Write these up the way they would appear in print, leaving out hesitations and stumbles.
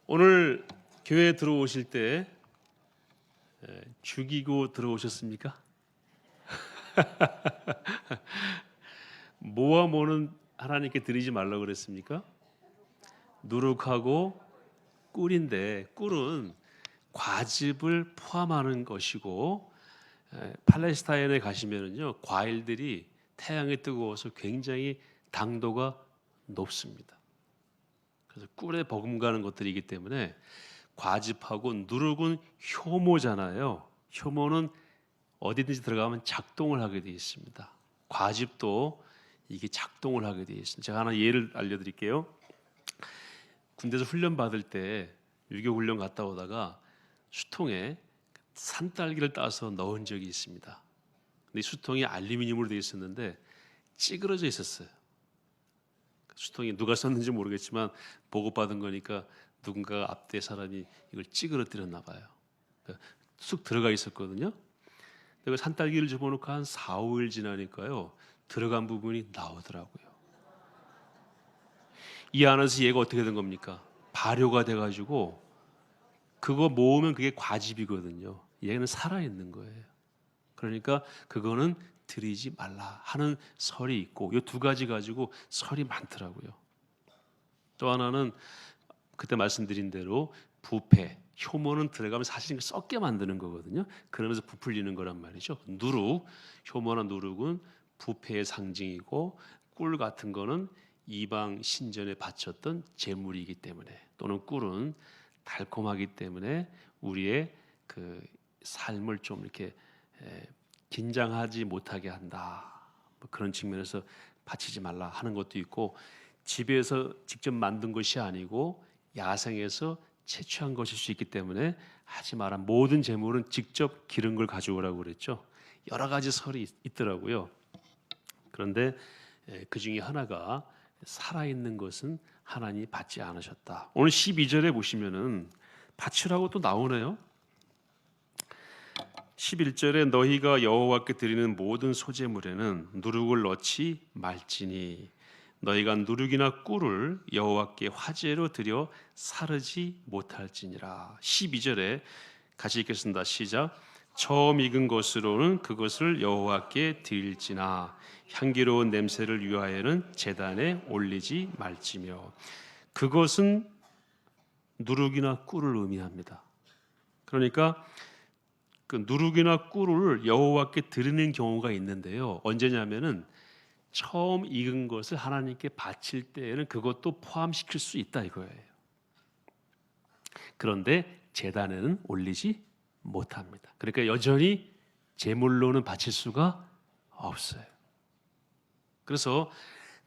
오늘 교회에 들어오실 때 죽이고 들어오셨습니까? 모아 모는 하나님께 드리지 말라고 그랬습니까? 누룩하고 꿀인데, 꿀은 과즙을 포함하는 것이고, 팔레스타인에 가시면은요, 과일들이 태양이 뜨거워서 굉장히 당도가 높습니다. 그래서 꿀에 버금가는 것들이기 때문에, 과즙하고 누룩은 효모잖아요. 효모는 어디든지 들어가면 작동을 하게 되어 있습니다. 과즙도 이게 작동을 하게 되어 있습니다. 제가 하나 예를 알려드릴게요. 군대에서 훈련 받을 때 유교 훈련 갔다 오다가 수통에 산딸기를 따서 넣은 적이 있습니다. 근데 이 수통이 알루미늄으로 되어 있었는데 찌그러져 있었어요. 수통이 누가 썼는지 모르겠지만 보고받은 거니까 누군가 앞뒤 사람이 이걸 찌그러뜨렸나 봐요. 쑥 들어가 있었거든요. 내가 산딸기를 집어넣고 한 4, 5일 지나니까요, 들어간 부분이 나오더라고요. 이 안에서 얘가 어떻게 된 겁니까? 발효가 돼가지고 그거 모으면 그게 과즙이거든요. 얘는 살아있는 거예요. 그러니까 그거는 드리지 말라 하는 설이 있고, 이 두 가지 가지고 설이 많더라고요. 또 하나는 그때 말씀드린 대로 부패, 효모는 들어가면 사실 썩게 만드는 거거든요. 그러면서 부풀리는 거란 말이죠. 누룩, 효모나 누룩은 부패의 상징이고, 꿀 같은 거는 이방 신전에 바쳤던 제물이기 때문에, 또는 꿀은 달콤하기 때문에 우리의 그 삶을 좀 이렇게 긴장하지 못하게 한다. 뭐 그런 측면에서 바치지 말라 하는 것도 있고, 집에서 직접 만든 것이 아니고 야생에서 채취한 것일 수 있기 때문에 하지 마라. 모든 제물은 직접 기른 걸 가져오라고 그랬죠. 여러 가지 설이 있더라고요. 그런데 그 중에 하나가 살아있는 것은 하나님이 받지 않으셨다. 오늘 12절에 보시면은 바치라고 또 나오네요. 11절에 너희가 여호와께 드리는 모든 소제물에는 누룩을 넣지 말지니 너희가 누룩이나 꿀을 여호와께 화제로 드려 사르지 못할지니라. 12절에 같이 읽겠습니다. 시작. 처음 익은 것으로는 그것을 여호와께 드릴지나 향기로운 냄새를 위하여는 제단에 올리지 말지며. 그것은 누룩이나 꿀을 의미합니다. 그러니까 그 누룩이나 꿀을 여호와께 드리는 경우가 있는데요. 언제냐면은 처음 익은 것을 하나님께 바칠 때에는 그것도 포함시킬 수 있다 이거예요. 그런데 제단에는 올리지 못합니다. 그러니까 여전히 제물로는 바칠 수가 없어요. 그래서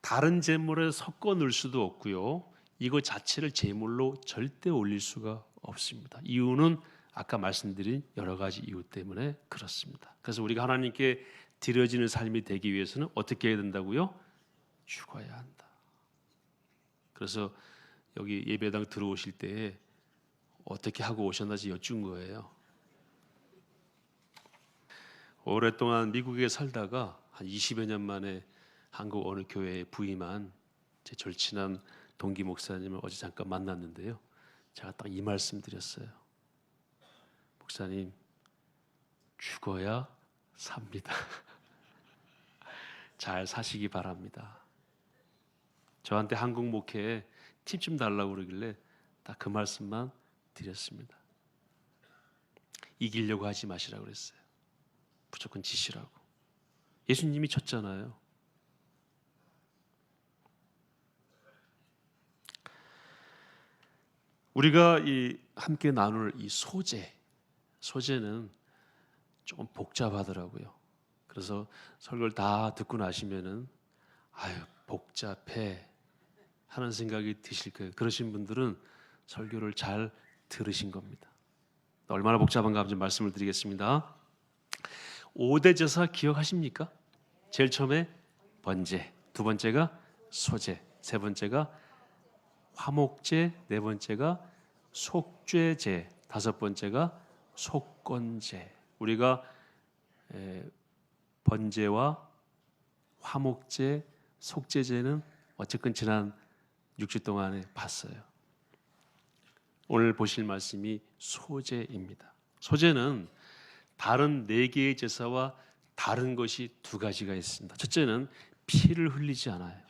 다른 제물에 섞어 넣을 수도 없고요. 이거 자체를 제물로 절대 올릴 수가 없습니다. 이유는 아까 말씀드린 여러 가지 이유 때문에 그렇습니다. 그래서 우리가 하나님께 드려지는 삶이 되기 위해서는 어떻게 해야 된다고요? 죽어야 한다. 그래서 여기 예배당 들어오실 때 어떻게 하고 오셨는지 여쭌 거예요. 오랫동안 미국에 살다가 한 20여 년 만에 한국 어느 교회에 부임한 제 절친한 동기 목사님을 어제 잠깐 만났는데요. 제가 딱 이 말씀 드렸어요. 목사님, 죽어야 삽니다. 잘 사시기 바랍니다. 저한테 한국 목회에 팁 좀 달라고 그러길래 딱 그 말씀만 드렸습니다. 이기려고 하지 마시라고 그랬어요. 무조건 지시라고. 예수님이 졌잖아요. 우리가 이 함께 나눌 이 소재는 조금 복잡하더라고요. 그래서 설교를 다 듣고 나시면은 아유 복잡해 하는 생각이 드실 거예요. 그러신 분들은 설교를 잘 들으신 겁니다. 얼마나 복잡한가 한번 좀 말씀을 드리겠습니다. 5대 제사 기억하십니까? 제일 처음에 번제, 두 번째가 소제, 세 번째가 화목제, 네 번째가 속죄제, 다섯 번째가 속건제. 우리가 번제와 화목제, 속죄제는 어쨌든 지난 6주 동안에 봤어요. 오늘 보실 말씀이 소제입니다. 소제는 다른 4개의 제사와 다른 것이 2가지가 있습니다. 첫째는 피를 흘리지 않아요.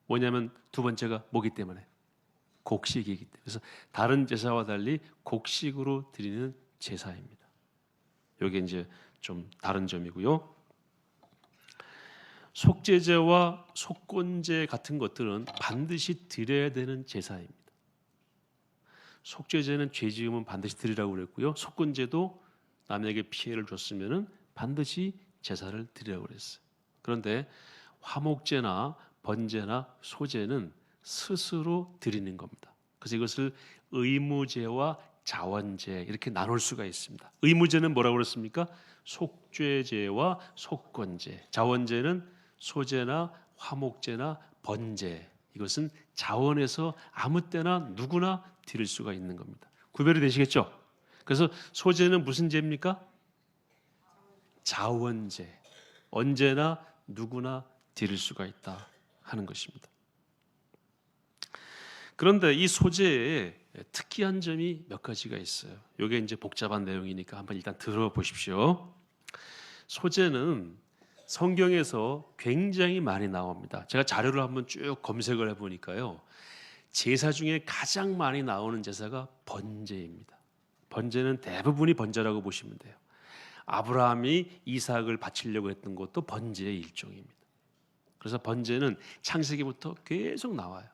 뭐냐면 두 번째가 뭐기 때문에? 곡식이기 때문에. 그래서 다른 제사와 달리 곡식으로 드리는 제사입니다. 이게 이제 좀 다른 점이고요. 속죄제와 속건제 같은 것들은 반드시 드려야 되는 제사입니다. 속죄제는 죄 지으면 반드시 드리라고 그랬고요. 속건제도 남에게 피해를 줬으면은 반드시 제사를 드리라고 그랬어요. 그런데 화목제나 번제나 소제는 스스로 드리는 겁니다. 그래서 이것을 의무제와 자원제 이렇게 나눌 수가 있습니다. 의무제는 뭐라고 그랬습니까? 속죄제와 속건제. 자원제는 소제나 화목제나 번제. 이것은 자원에서 아무 때나 누구나 드릴 수가 있는 겁니다. 구별이 되시겠죠? 그래서 소제는 무슨 제입니까? 자원제. 언제나 누구나 드릴 수가 있다 하는 것입니다. 그런데 이 소제에 특이한 점이 몇 가지가 있어요. 이게 이제 복잡한 내용이니까 한번 일단 들어보십시오. 소제는 성경에서 굉장히 많이 나옵니다. 제가 자료를 한번 쭉 검색을 해보니까요. 제사 중에 가장 많이 나오는 제사가 번제입니다. 번제는 대부분이 번제라고 보시면 돼요. 아브라함이 이삭을 바치려고 했던 것도 번제의 일종입니다. 그래서 번제는 창세기부터 계속 나와요.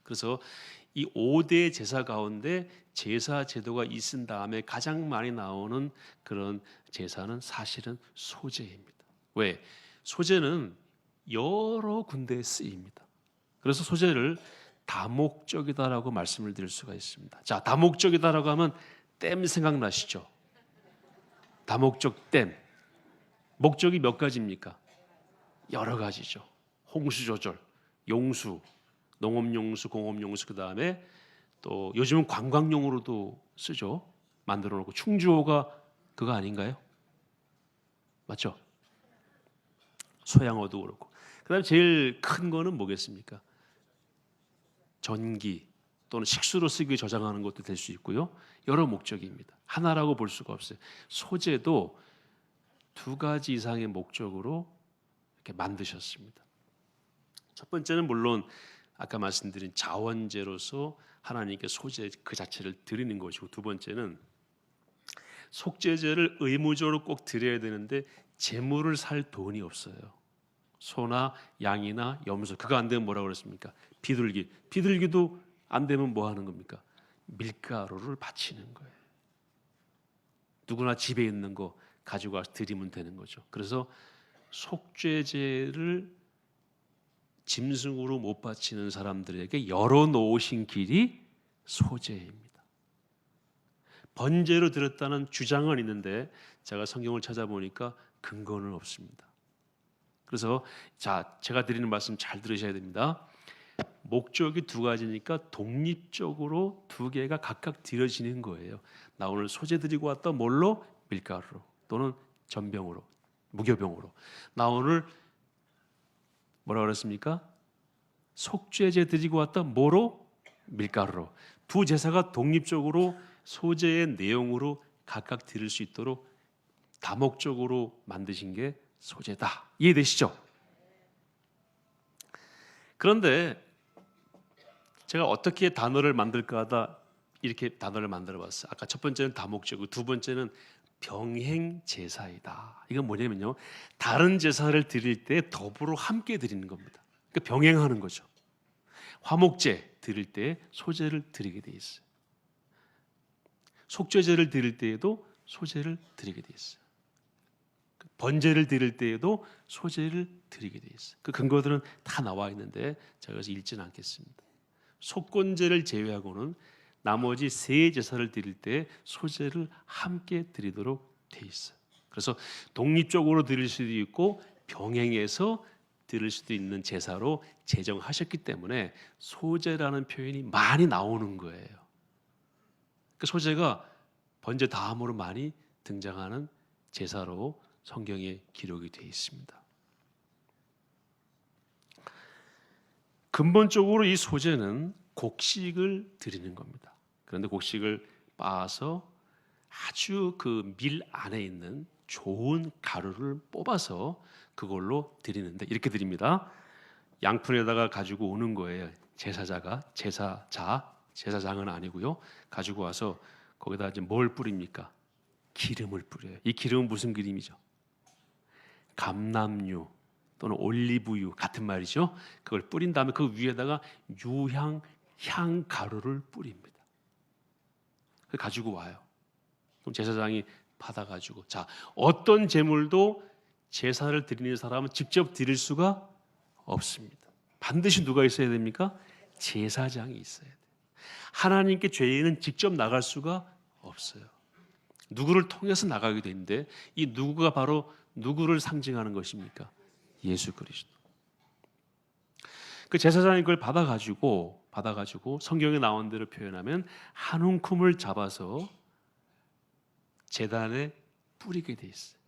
그래서 이 5대 제사 가운데 제사 제도가 있은 다음에 가장 많이 나오는 그런 제사는 사실은 소제입니다. 왜? 소제는 여러 군데에 쓰입니다. 그래서 소제를 다목적이다라고 말씀을 드릴 수가 있습니다. 자, 다목적이다라고 하면 댐 생각나시죠? 다목적 댐. 목적이 몇 가지입니까? 여러 가지죠. 홍수 조절, 용수, 농업용수, 공업용수, 그 다음에 또 요즘은 관광용으로도 쓰죠. 만들어 놓고 충주호가 그거 아닌가요? 맞죠? 소양어도 그렇고. 그 다음에 제일 큰 거는 뭐겠습니까? 전기 또는 식수로 쓰기 위해 저장하는 것도 될 수 있고요. 여러 목적입니다. 하나라고 볼 수가 없어요. 소제도 2가지 이상의 목적으로 이렇게 만드셨습니다. 첫 번째는 물론 아까 말씀드린 자원제로서 하나님께 소제 그 자체를 드리는 것이고, 두 번째는 속죄제를 의무적으로 꼭 드려야 되는데 제물을 살 돈이 없어요. 소나 양이나 염소, 그거 안 되면 뭐라고 그랬습니까? 비둘기. 비둘기도 안 되면 뭐 하는 겁니까? 밀가루를 바치는 거예요. 누구나 집에 있는 거 가지고 와서 드리면 되는 거죠. 그래서 속죄제를 짐승으로 못 바치는 사람들에게 열어놓으신 길이 소제입니다. 번제로 드렸다는 주장은 있는데 제가 성경을 찾아보니까 근거는 없습니다. 그래서 자, 제가 드리는 말씀 잘 들으셔야 됩니다. 목적이 2가지니까 독립적으로 2개가 각각 드려지는 거예요. 나 오늘 소제 드리고 왔다. 뭘로? 밀가루로 또는 전병으로, 무교병으로. 나 오늘 뭐라 그랬습니까? 속죄제 드리고 왔다. 뭐로? 밀가루로. 2 제사가 독립적으로 소제의 내용으로 각각 드릴 수 있도록 다목적으로 만드신 게 소제다. 이해되시죠? 그런데 제가 어떻게 단어를 만들까 하다 이렇게 단어를 만들어 봤어요. 아까 첫 번째는 다목적이고 두 번째는 병행 제사이다. 이건 뭐냐면요, 다른 제사를 드릴 때 더불어 함께 드리는 겁니다. 그러니까 병행하는 거죠. 화목제 드릴 때 소제를 드리게 돼 있어요. 속죄제를 드릴 때에도 소제를 드리게 돼 있어요. 번제를 드릴 때에도 소제를 드리게 돼 있어요. 그 근거들은 다 나와 있는데 제가 그래서 읽지는 않겠습니다. 속건제를 제외하고는 나머지 3 제사를 드릴 때 소제를 함께 드리도록 돼 있어요. 그래서 독립적으로 드릴 수도 있고 병행해서 드릴 수도 있는 제사로 제정하셨기 때문에 소제라는 표현이 많이 나오는 거예요. 그 소제가 번제 다음으로 많이 등장하는 제사로 성경에 기록이 되어 있습니다. 근본적으로 이 소제는 곡식을 드리는 겁니다. 그런데 곡식을 빻아서 아주 그 밀 안에 있는 좋은 가루를 뽑아서 그걸로 드리는데 이렇게 드립니다. 양푼에다가 가지고 오는 거예요. 제사장은 아니고요. 가지고 와서 거기다 이제 뭘 뿌립니까? 기름을 뿌려요. 이 기름은 무슨 기름이죠? 감람유 또는 올리브유 같은 말이죠. 그걸 뿌린 다음에 그 위에다가 유향 향 가루를 뿌립니다. 그걸 가지고 와요. 그럼 제사장이 받아가지고 자, 어떤 제물도 제사를 드리는 사람은 직접 드릴 수가 없습니다. 반드시 누가 있어야 됩니까? 제사장이 있어야 돼요. 하나님께 죄인은 직접 나갈 수가 없어요. 누구를 통해서 나가게 되는데 이 누구가 바로 누구를 상징하는 것입니까? 예수 그리스도. 그 제사장이 그걸 받아가지고 성경에 나온 대로 표현하면 한 움큼을 잡아서 제단에 뿌리게 돼 있어요.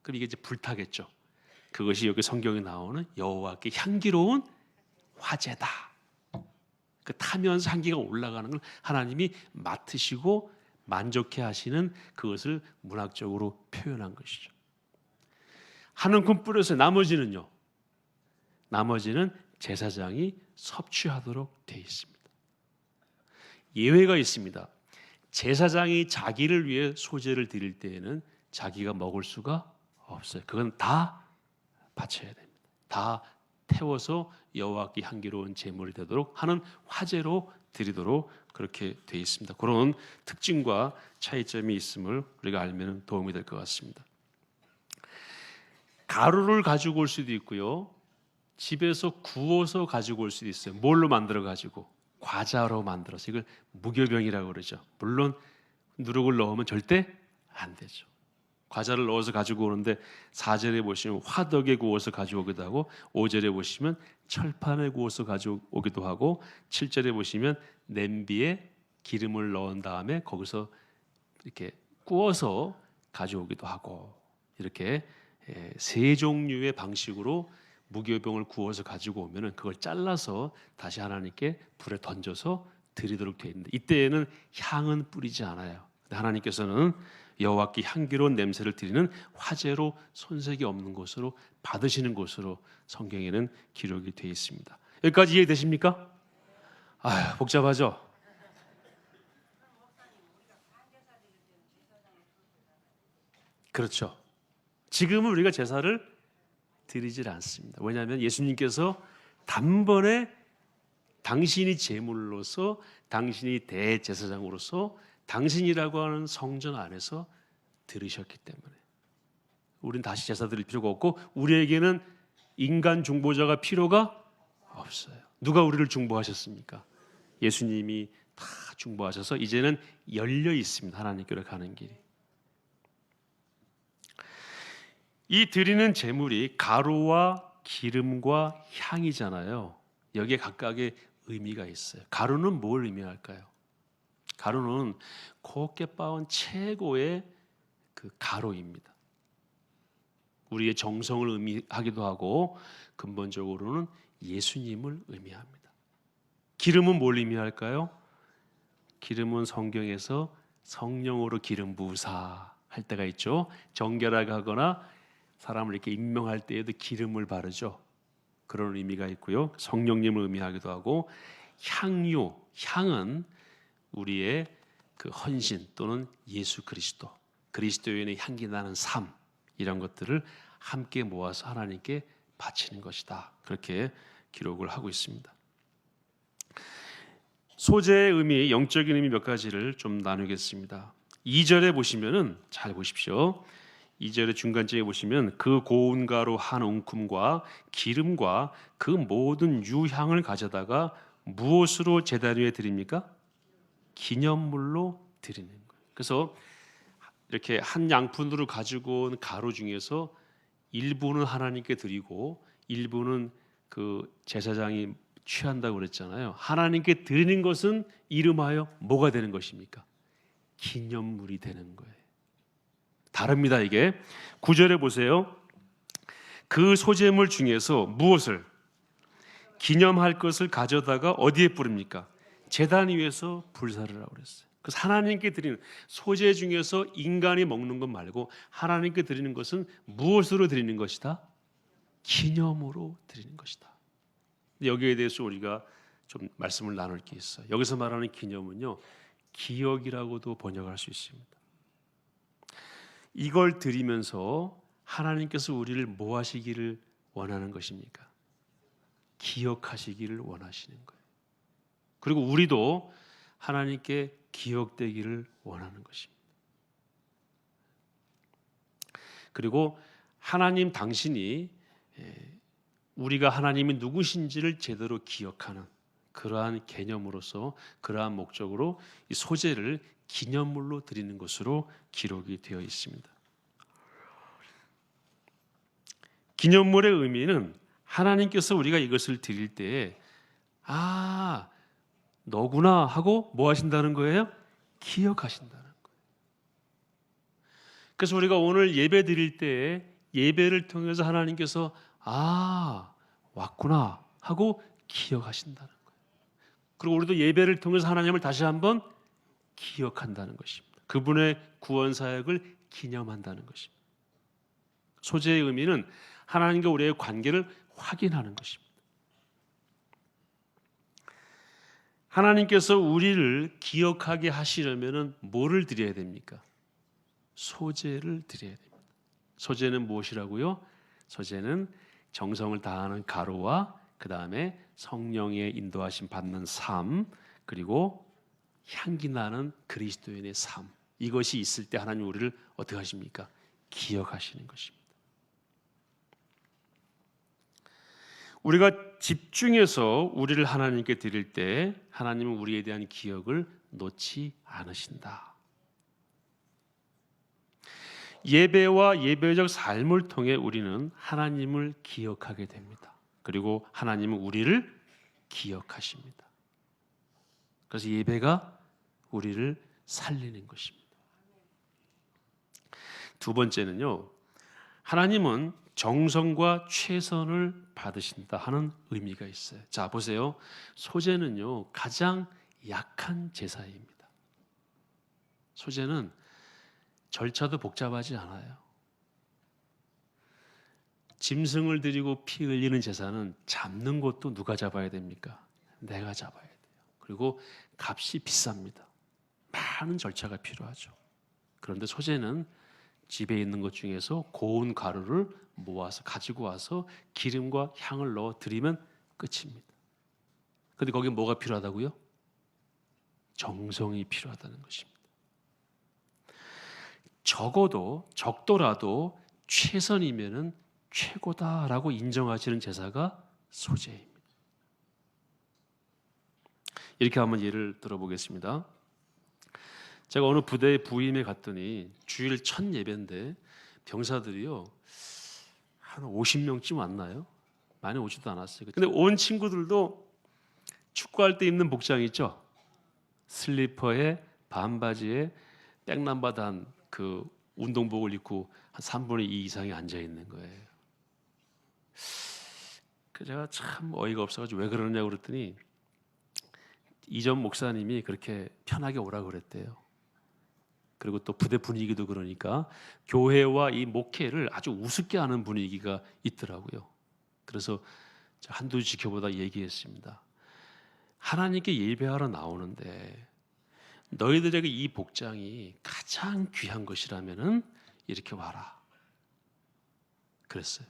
그럼 이게 이제 불타겠죠. 그것이 여기 성경에 나오는 여호와께 향기로운 화제다. 그 타면서 향기가 올라가는 걸 하나님이 맡으시고 만족해 하시는 그것을 문학적으로 표현한 것이죠. 한 움큼 뿌려서 나머지는 제사장이 섭취하도록 되어 있습니다. 예외가 있습니다. 제사장이 자기를 위해 소제를 드릴 때에는 자기가 먹을 수가 없어요. 그건 다 바쳐야 됩니다. 다 태워서 여호와께 향기로운 제물이 되도록 하는 화제로 드리도록 그렇게 되어 있습니다. 그런 특징과 차이점이 있음을 우리가 알면 도움이 될 것 같습니다. 가루를 가지고 올 수도 있고요. 집에서 구워서 가지고 올 수도 있어요. 뭘로 만들어 가지고? 과자로 만들어서 이걸 무교병이라고 그러죠. 물론 누룩을 넣으면 절대 안 되죠. 과자를 넣어서 가지고 오는데 4절에 보시면 화덕에 구워서 가져오기도 하고 5절에 보시면 철판에 구워서 가져오기도 하고 7절에 보시면 냄비에 기름을 넣은 다음에 거기서 이렇게 구워서 가져오기도 하고 이렇게 세 종류의 방식으로 무교병을 구워서 가지고 오면은 그걸 잘라서 다시 하나님께 불에 던져서 드리도록 되어 있는데 이때에는 향은 뿌리지 않아요. 근데 하나님께서는 여호와께 향기로운 냄새를 드리는 화제로 손색이 없는 것으로 받으시는 것으로 성경에는 기록이 되어 있습니다. 여기까지 이해되십니까? 아휴, 복잡하죠? 그렇죠. 지금은 우리가 제사를 드리질 않습니다. 왜냐하면 예수님께서 단번에 당신이 제물로서 당신이 대제사장으로서 당신이라고 하는 성전 안에서 들으셨기 때문에 우리는 다시 제사 드릴 필요가 없고 우리에게는 인간 중보자가 필요가 없어요. 누가 우리를 중보하셨습니까? 예수님이 다 중보하셔서 이제는 열려 있습니다. 하나님께로 가는 길이. 이 드리는 제물이 가루와 기름과 향이잖아요. 여기에 각각의 의미가 있어요. 가루는 뭘 의미할까요? 가루는 곱게 빻은 최고의 그 가루입니다. 우리의 정성을 의미하기도 하고 근본적으로는 예수님을 의미합니다. 기름은 뭘 의미할까요? 기름은 성경에서 성령으로 기름 부으사 할 때가 있죠. 정결하게 하거나 사람을 이렇게 임명할 때에도 기름을 바르죠. 그런 의미가 있고요. 성령님을 의미하기도 하고 향유, 향은 우리의 그 헌신 또는 예수 그리스도인의 향기 나는 삶 이런 것들을 함께 모아서 하나님께 바치는 것이다. 그렇게 기록을 하고 있습니다. 소재의 의미, 영적인 의미 몇 가지를 좀 나누겠습니다. 2절에 보시면은 잘 보십시오. 2절의 중간쯤에 보시면 그 고운 가루 한 움큼과 기름과 그 모든 유향을 가져다가 무엇으로 제단 위에 드립니까? 기념물로 드리는 거예요. 그래서 이렇게 한 양푼으로 가지고 온 가루 중에서 일부는 하나님께 드리고 일부는 그 제사장이 취한다고 그랬잖아요. 하나님께 드리는 것은 이름하여 뭐가 되는 것입니까? 기념물이 되는 거예요. 다릅니다. 이게 9절에 보세요. 그 소재물 중에서 무엇을? 기념할 것을 가져다가 어디에 뿌립니까? 제단 위에서 불사를 하라고 그랬어요. 그래서 하나님께 드리는 소재 중에서 인간이 먹는 것 말고 하나님께 드리는 것은 무엇으로 드리는 것이다? 기념으로 드리는 것이다. 여기에 대해서 우리가 좀 말씀을 나눌 게 있어요. 여기서 말하는 기념은요, 기억이라고도 번역할 수 있습니다. 이걸 드리면서 하나님께서 우리를 뭐 하시기를 원하는 것입니까? 기억하시기를 원하시는 거예요. 그리고 우리도 하나님께 기억되기를 원하는 것입니다. 그리고 하나님 당신이 우리가 하나님이 누구신지를 제대로 기억하는 그러한 개념으로서 그러한 목적으로 이 소재를 기념물로 드리는 것으로 기록이 되어 있습니다. 기념물의 의미는 하나님께서 우리가 이것을 드릴 때에 너구나 하고 뭐 하신다는 거예요? 기억하신다는 거예요. 그래서 우리가 오늘 예배 드릴 때에 예배를 통해서 하나님께서 왔구나 하고 기억하신다는 거예요. 그리고 우리도 예배를 통해서 하나님을 다시 한번 기억한다는 것입니다. 그분의 구원 사역을 기념한다는 것입니다. 소재의 의미는 하나님과 우리의 관계를 확인하는 것입니다. 하나님께서 우리를 기억하게 하시려면 뭐를 드려야 됩니까? 소재를 드려야 됩니다. 소재는 무엇이라고요? 소재는 정성을 다하는 가로와 그 다음에 성령의 인도하심 받는 삶, 그리고 향기 나는 그리스도인의 삶. 이것이 있을 때 하나님 우리를 어떻게 하십니까? 기억하시는 것입니다. 우리가 집중해서 우리를 하나님께 드릴 때 하나님은 우리에 대한 기억을 놓지 않으신다. 예배와 예배적 삶을 통해 우리는 하나님을 기억하게 됩니다. 그리고 하나님은 우리를 기억하십니다. 그래서 예배가 우리를 살리는 것입니다. 두 번째는요, 하나님은 정성과 최선을 받으신다 하는 의미가 있어요. 자, 보세요. 소재는요, 가장 약한 제사입니다. 소재는 절차도 복잡하지 않아요. 짐승을 드리고 피 흘리는 제사는 잡는 것도 누가 잡아야 됩니까? 내가 잡아야 돼요. 그리고 값이 비쌉니다. 많은 절차가 필요하죠. 그런데 소재는 집에 있는 것 중에서 고운 가루를 모아서 가지고 와서 기름과 향을 넣어 드리면 끝입니다. 그런데 거기에 뭐가 필요하다고요? 정성이 필요하다는 것입니다. 적더라도 최선이면은 최고다라고 인정하시는 제사가 소재입니다. 이렇게 한번 예를 들어보겠습니다. 제가 어느 부대에 부임에 갔더니 주일 첫 예배인데 병사들이요 한 50명쯤 왔나요? 많이 오지도 않았어요. 근데 온 친구들도 축구할 때 입는 복장 있죠? 슬리퍼에 반바지에 백남바단 그 운동복을 입고 한 3분의 2 이상이 앉아 있는 거예요. 제가 참 어이가 없어가지고 왜 그러느냐고 그랬더니 이전 목사님이 그렇게 편하게 오라고 그랬대요. 그리고 또 부대 분위기도 그러니까 교회와 이 목회를 아주 우습게 하는 분위기가 있더라고요. 그래서 한두 지켜보다 얘기했습니다. 하나님께 예배하러 나오는데 너희들에게 이 복장이 가장 귀한 것이라면은 이렇게 와라. 그랬어요.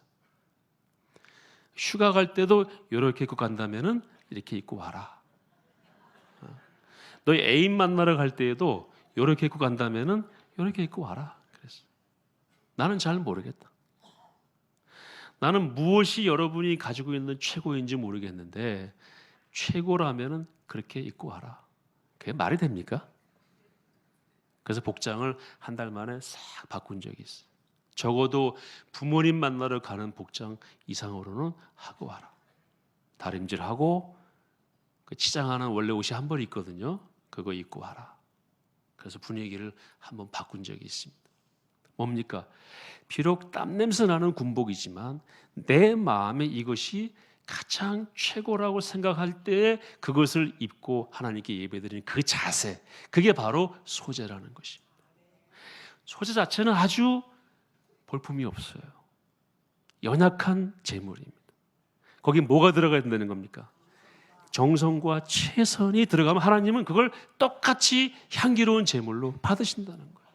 휴가 갈 때도 이렇게 입고 간다면은 이렇게 입고 와라. 너희 애인 만나러 갈 때에도 이렇게 입고 간다면은 이렇게 입고 와라. 그랬어요. 나는 잘 모르겠다. 나는 무엇이 여러분이 가지고 있는 최고인지 모르겠는데 최고라면은 그렇게 입고 와라. 그게 말이 됩니까? 그래서 복장을 한 달 만에 싹 바꾼 적이 있어요. 적어도 부모님 만나러 가는 복장 이상으로는 하고 와라. 다림질하고 그 치장하는 원래 옷이 한 벌 있거든요. 그거 입고 와라. 그래서 분위기를 한번 바꾼 적이 있습니다. 뭡니까? 비록 땀냄새 나는 군복이지만 내 마음에 이것이 가장 최고라고 생각할 때 그것을 입고 하나님께 예배드리는 그 자세, 그게 바로 소제라는 것입니다. 소제 자체는 아주 볼품이 없어요. 연약한 제물입니다. 거기 뭐가 들어가야 된다는 겁니까? 정성과 최선이 들어가면 하나님은 그걸 똑같이 향기로운 제물로 받으신다는 거예요.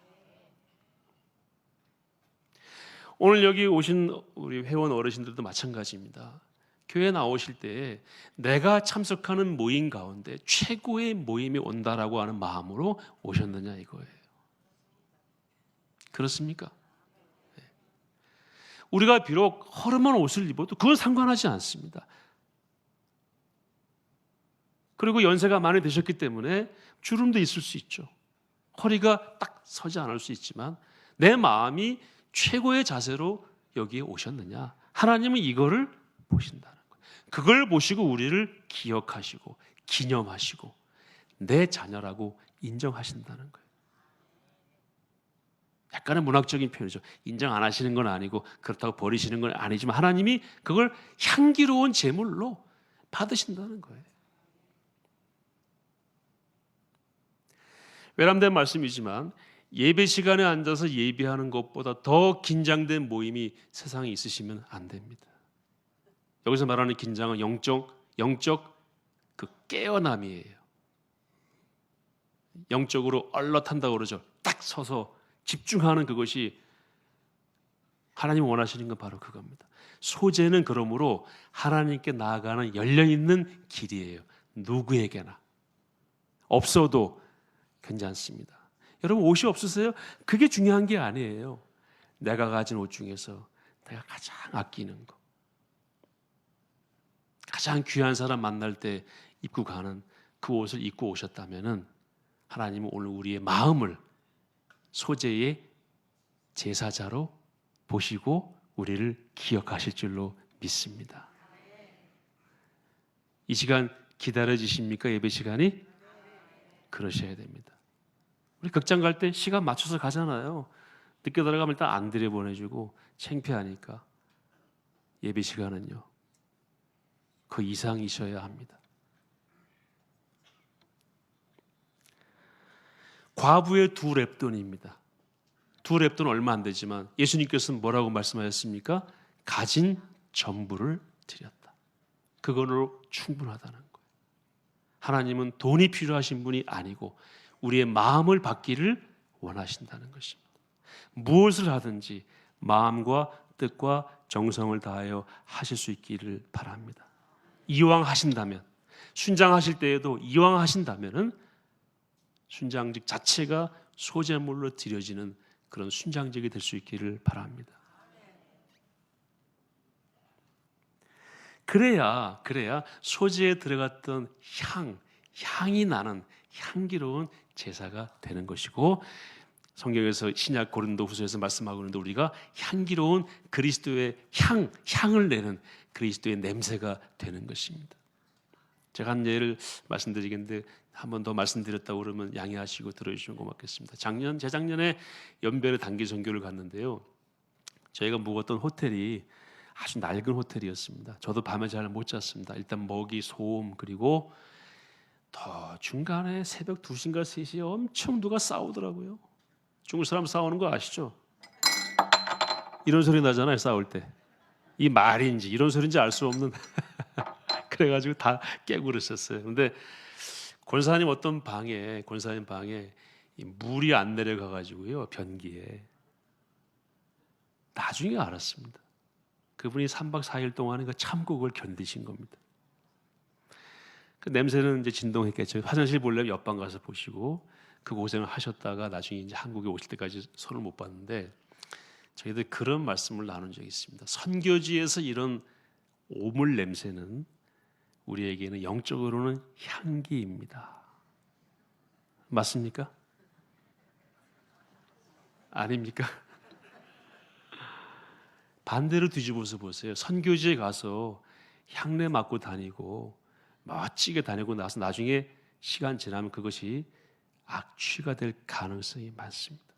오늘 여기 오신 우리 회원 어르신들도 마찬가지입니다. 교회 나오실 때 내가 참석하는 모임 가운데 최고의 모임이 온다라고 하는 마음으로 오셨느냐 이거예요. 그렇습니까? 우리가 비록 허름한 옷을 입어도 그건 상관하지 않습니다. 그리고 연세가 많이 드셨기 때문에 주름도 있을 수 있죠. 허리가 딱 서지 않을 수 있지만 내 마음이 최고의 자세로 여기에 오셨느냐. 하나님은 이거를 보신다는 거예요. 그걸 보시고 우리를 기억하시고 기념하시고 내 자녀라고 인정하신다는 거예요. 약간의 문학적인 표현이죠. 인정 안 하시는 건 아니고 그렇다고 버리시는 건 아니지만 하나님이 그걸 향기로운 제물로 받으신다는 거예요. 외람된 말씀이지만 예배 시간에 앉아서 예배하는 것보다 더 긴장된 모임이 세상에 있으시면 안 됩니다. 여기서 말하는 긴장은 영적 그 깨어남이에요. 영적으로 얼럿한다고 그러죠. 딱 서서 집중하는 그것이 하나님 원하시는 건 바로 그겁니다. 소제는 그러므로 하나님께 나아가는 열려있는 길이에요. 누구에게나. 없어도 괜찮습니다. 여러분 옷이 없으세요? 그게 중요한 게 아니에요. 내가 가진 옷 중에서 내가 가장 아끼는 거, 가장 귀한 사람 만날 때 입고 가는 그 옷을 입고 오셨다면은 하나님은 오늘 우리의 마음을 소제의 제사자로 보시고 우리를 기억하실 줄로 믿습니다. 이 시간 기다려지십니까? 예배 시간이? 그러셔야 됩니다. 우리 극장 갈 때 시간 맞춰서 가잖아요. 늦게 들어가면 일단 안 들여보내주고 창피하니까. 예배 시간은요 그 이상이셔야 합니다. 과부의 두 렙돈입니다. 두 렙돈 얼마 안 되지만 예수님께서는 뭐라고 말씀하셨습니까? 가진 전부를 드렸다. 그걸로 충분하다는 거예요. 하나님은 돈이 필요하신 분이 아니고 우리의 마음을 받기를 원하신다는 것입니다. 무엇을 하든지 마음과 뜻과 정성을 다하여 하실 수 있기를 바랍니다. 이왕 하신다면, 순장하실 때에도 이왕 하신다면은 순장직 자체가 소제물로 드려지는 그런 순장직이 될 수 있기를 바랍니다. 그래야 소제에 들어갔던 향이 나는 향기로운 제사가 되는 것이고, 성경에서 신약 고린도후서에서 말씀하고 있는데 우리가 향기로운 그리스도의 향을 내는 그리스도의 냄새가 되는 것입니다. 제가 한 예를 말씀드리겠는데 한 번 더 말씀드렸다고 그러면 양해하시고 들어주시면 고맙겠습니다. 재작년에 연변에 단기 선교를 갔는데요. 저희가 묵었던 호텔이 아주 낡은 호텔이었습니다. 저도 밤에 잘 못 잤습니다. 일단 먹이, 소음, 그리고 더 중간에 새벽 2시인가 3시에 엄청 누가 싸우더라고요. 중국 사람 싸우는 거 아시죠? 이런 소리 나잖아요, 싸울 때. 이 말인지 이런 소리인지 알 수 없는 그래가지고 다 깨고 그랬었어요. 근데 권사님 방에 이 물이 안 내려가가지고요, 변기에. 나중에 알았습니다. 그분이 3박 4일 동안 참고 그걸 견디신 겁니다. 그 냄새는 이제 진동했겠죠. 화장실 보려면 옆방 가서 보시고 그 고생을 하셨다가 나중에 이제 한국에 오실 때까지 손을 못 봤는데, 저희들 그런 말씀을 나눈 적이 있습니다. 선교지에서 이런 오물 냄새는 우리에게는 영적으로는 향기입니다. 맞습니까? 아닙니까? 반대로 뒤집어서 보세요. 선교지에 가서 향내 맡고 다니고 멋지게 다니고 나서 나중에 시간 지나면 그것이 악취가 될 가능성이 많습니다.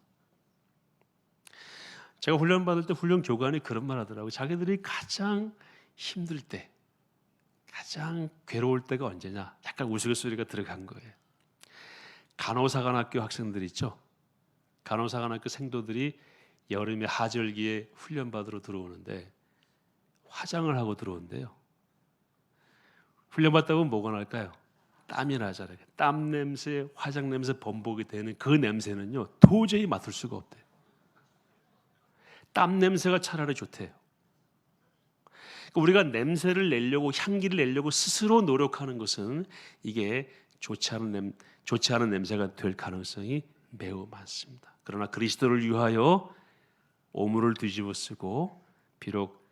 제가 훈련 받을 때 훈련 교관이 그런 말 하더라고요. 자기들이 가장 힘들 때, 가장 괴로울 때가 언제냐? 약간 우스갯소리가 들어간 거예요. 간호사관학교 학생들 있죠? 간호사관학교 생도들이 여름에 하절기에 훈련받으러 들어오는데 화장을 하고 들어온대요. 훈련받다 보면 뭐가 날까요? 땀이 나잖아요. 땀 냄새, 화장 냄새 번복이 되는 그 냄새는요, 도저히 맡을 수가 없대요. 땀 냄새가 차라리 좋대요. 그러니까 우리가 냄새를 내려고, 향기를 내려고 스스로 노력하는 것은 이게 좋지 않은 냄새가 될 가능성이 매우 많습니다. 그러나 그리스도를 위하여 오물을 뒤집어 쓰고 비록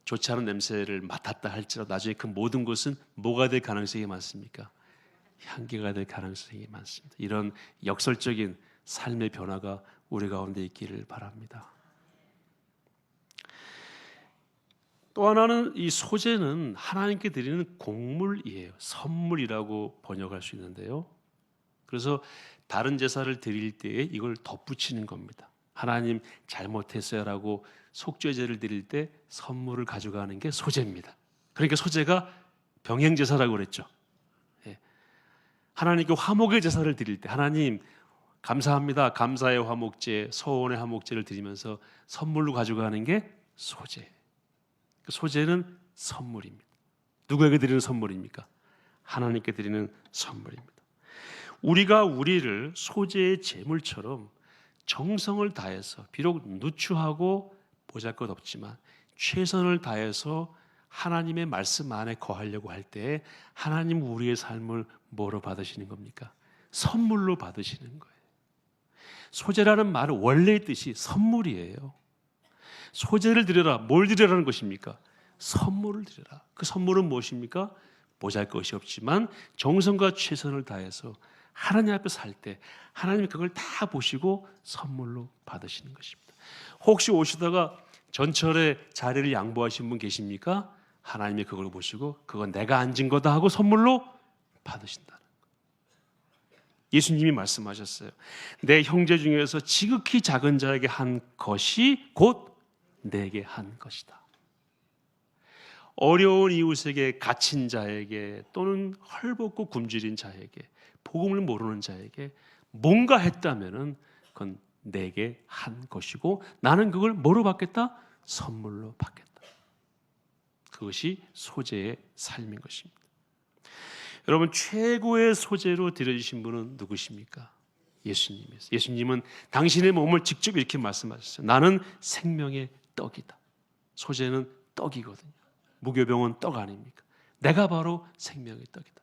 좋지 않은 냄새를 맡았다 할지라도 나중에 그 모든 것은 뭐가 될 가능성이 많습니까? 향기가 될 가능성이 많습니다. 이런 역설적인 삶의 변화가 우리 가운데 있기를 바랍니다. 또 하나는 이 소재는 하나님께 드리는 곡물이에요. 선물이라고 번역할 수 있는데요. 그래서 다른 제사를 드릴 때에 이걸 덧붙이는 겁니다. 하나님 잘못했어요라고 속죄제를 드릴 때 선물을 가져가는 게 소제입니다. 그러니까 소제가 병행제사라고 그랬죠. 예. 하나님께 화목의 제사를 드릴 때 하나님 감사합니다. 감사의 화목제, 소원의 화목제를 드리면서 선물로 가져가는 게 소제. 소제는 선물입니다. 누구에게 드리는 선물입니까? 하나님께 드리는 선물입니다. 우리가 우리를 소제의 제물처럼 정성을 다해서 비록 누추하고 보잘것없지만 최선을 다해서 하나님의 말씀 안에 거하려고 할 때 하나님 우리의 삶을 뭐로 받으시는 겁니까? 선물로 받으시는 거예요. 소제라는 말은 원래의 뜻이 선물이에요. 소제를 드려라. 뭘 드려라는 것입니까? 선물을 드려라. 그 선물은 무엇입니까? 보잘것이 없지만 정성과 최선을 다해서 하나님 앞에 살 때 하나님이 그걸 다 보시고 선물로 받으시는 것입니다. 혹시 오시다가 전철에 자리를 양보하신 분 계십니까? 하나님이 그걸 보시고 그건 내가 앉은 거다 하고 선물로 받으신다는 거예요. 예수님이 말씀하셨어요. 내 형제 중에서 지극히 작은 자에게 한 것이 곧 내게 한 것이다. 어려운 이웃에게, 갇힌 자에게, 또는 헐벗고 굶주린 자에게, 복음을 모르는 자에게 뭔가 했다면은 그건 내게 한 것이고 나는 그걸 뭐로 받겠다? 선물로 받겠다. 그것이 소제의 삶인 것입니다. 여러분, 최고의 소제로 드려주신 분은 누구십니까? 예수님이세요. 예수님은 당신의 몸을 직접 이렇게 말씀하셨어요. 나는 생명의 떡이다. 소제는 떡이거든요. 무교병은 떡 아닙니까? 내가 바로 생명의 떡이다.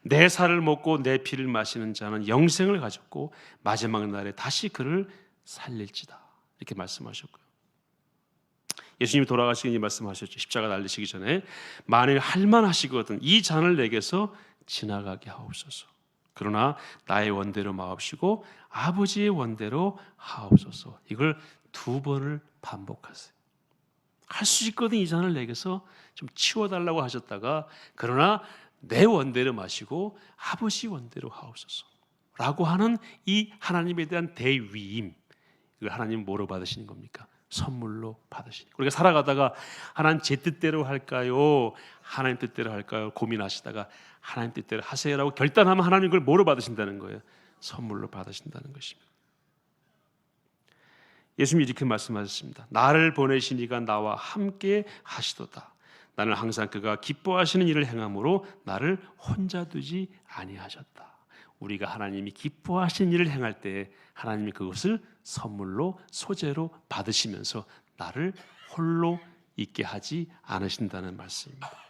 내 살을 먹고 내 피를 마시는 자는 영생을 가졌고 마지막 날에 다시 그를 살릴지다. 이렇게 말씀하셨고요. 예수님이 돌아가시기 말씀하셨죠. 십자가 달리시기 전에 만일 할만하시거든 이 잔을 내게서 지나가게 하옵소서. 그러나 나의 원대로 마옵시고 아버지의 원대로 하옵소서. 이걸 2번을 반복하세요. 할 수 있거든 이 잔을 내게서 좀 치워달라고 하셨다가 그러나 내 원대로 마시고 아버지 원대로 하옵소서 라고 하는 이 하나님에 대한 대위임, 이걸 하나님 뭐로 받으시는 겁니까? 선물로 받으시는 거예요. 우리가 살아가다가 하나님 제 뜻대로 할까요? 하나님 뜻대로 할까요? 고민하시다가 하나님 뜻대로 하세요라고 결단하면 하나님 그걸 뭐로 받으신다는 거예요? 선물로 받으신다는 것입니다. 예수님이 이렇게 말씀하셨습니다. 나를 보내신 이가 나와 함께 하시도다. 나는 항상 그가 기뻐하시는 일을 행함으로 나를 혼자 두지 아니하셨다. 우리가 하나님이 기뻐하시는 일을 행할 때 하나님이 그것을 선물로 소제로 받으시면서 나를 홀로 있게 하지 않으신다는 말씀입니다.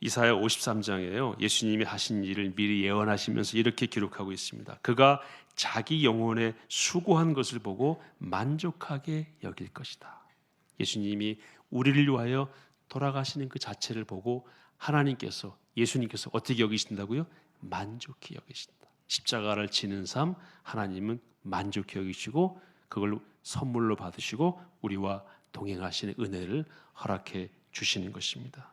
이사야 53장에요. 예수님이 하신 일을 미리 예언하시면서 이렇게 기록하고 있습니다. 그가 자기 영혼에 수고한 것을 보고 만족하게 여길 것이다. 예수님이 우리를 위하여 돌아가시는 그 자체를 보고 하나님께서, 예수님께서 어떻게 여기신다고요? 만족히 여기신다. 십자가를 지는 삶 하나님은 만족히 여기시고 그걸 선물로 받으시고 우리와 동행하시는 은혜를 허락해 주시는 것입니다.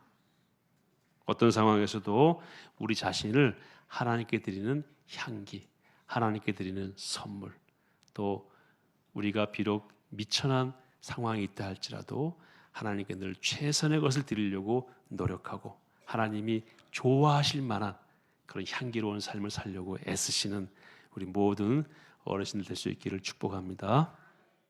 어떤 상황에서도 우리 자신을 하나님께 드리는 향기, 하나님께 드리는 선물, 또 우리가 비록 미천한 상황이 있다 할지라도 하나님께 늘 최선의 것을 드리려고 노력하고 하나님이 좋아하실 만한 그런 향기로운 삶을 살려고 애쓰시는 우리 모든 어르신들 될 수 있기를 축복합니다.